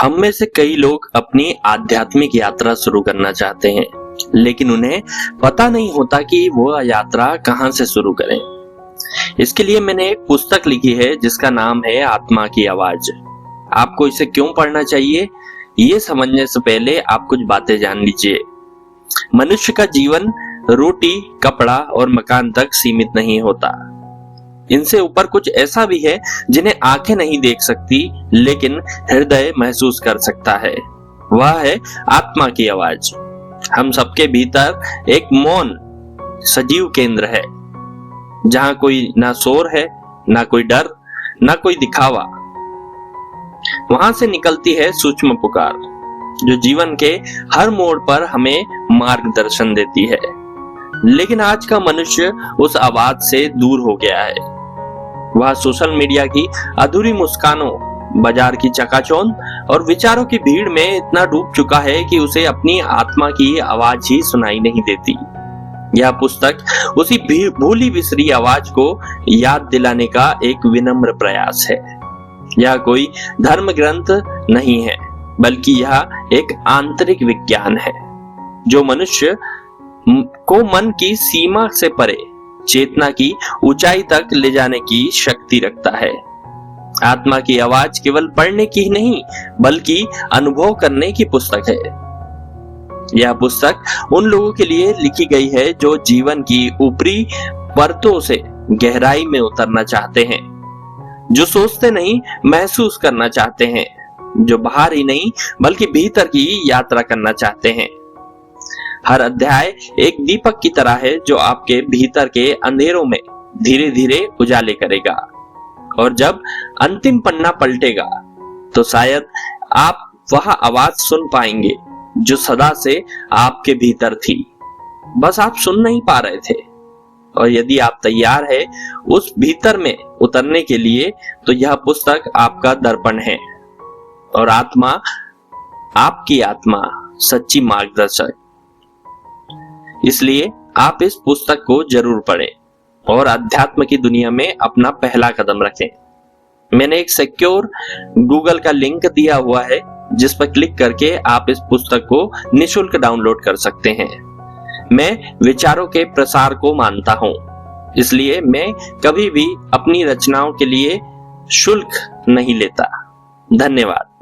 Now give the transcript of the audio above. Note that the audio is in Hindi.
हम में से कई लोग अपनी आध्यात्मिक यात्रा शुरू करना चाहते हैं, लेकिन उन्हें पता नहीं होता कि वो यात्रा कहां से शुरू करें। इसके लिए मैंने एक पुस्तक लिखी है जिसका नाम है आत्मा की आवाज। आपको इसे क्यों पढ़ना चाहिए, ये समझने से पहले आप कुछ बातें जान लीजिए। मनुष्य का जीवन रोटी, कपड़ा और मकान तक सीमित नहीं होता। इनसे ऊपर कुछ ऐसा भी है जिन्हें आंखें नहीं देख सकती, लेकिन हृदय महसूस कर सकता है। वह है आत्मा की आवाज। हम सबके भीतर एक मौन सजीव केंद्र है, जहां कोई ना शोर है, ना कोई डर, ना कोई दिखावा। वहां से निकलती है सूक्ष्म पुकार, जो जीवन के हर मोड़ पर हमें मार्गदर्शन देती है। लेकिन आज का मनुष्य उस आवाज से दूर हो गया है। वह सोशल मीडिया की अधूरी मुस्कानों, बाजार की चकाचौंध और विचारों की भीड़ में इतना डूब चुका है कि उसे अपनी आत्मा की आवाज ही सुनाई नहीं देती। यह पुस्तक उसी भूली बिसरी आवाज को याद दिलाने का एक विनम्र प्रयास है। यह कोई धर्म ग्रंथ नहीं है, बल्कि यह एक आंतरिक विज्ञान है, जो मनुष्य को मन की सीमा से परे चेतना की ऊंचाई तक ले जाने की शक्ति रखता है। आत्मा की आवाज केवल पढ़ने की नहीं, बल्कि अनुभव करने की पुस्तक है। यह पुस्तक उन लोगों के लिए लिखी गई है जो जीवन की ऊपरी परतों से गहराई में उतरना चाहते हैं, जो सोचते नहीं महसूस करना चाहते हैं, जो बाहर ही नहीं बल्कि भीतर की यात्रा करना चाहते हैं। हर अध्याय एक दीपक की तरह है जो आपके भीतर के अंधेरों में धीरे धीरे उजाले करेगा, और जब अंतिम पन्ना पलटेगा तो शायद आप वह आवाज सुन पाएंगे जो सदा से आपके भीतर थी, बस आप सुन नहीं पा रहे थे। और यदि आप तैयार है उस भीतर में उतरने के लिए, तो यह पुस्तक आपका दर्पण है, और आत्मा, आपकी आत्मा सच्ची मार्गदर्शक। इसलिए आप इस पुस्तक को जरूर पढ़ें और अध्यात्म की दुनिया में अपना पहला कदम रखें। मैंने एक सिक्योर गूगल का लिंक दिया हुआ है, जिस पर क्लिक करके आप इस पुस्तक को निशुल्क डाउनलोड कर सकते हैं। मैं विचारों के प्रसार को मानता हूं, इसलिए मैं कभी भी अपनी रचनाओं के लिए शुल्क नहीं लेता। धन्यवाद।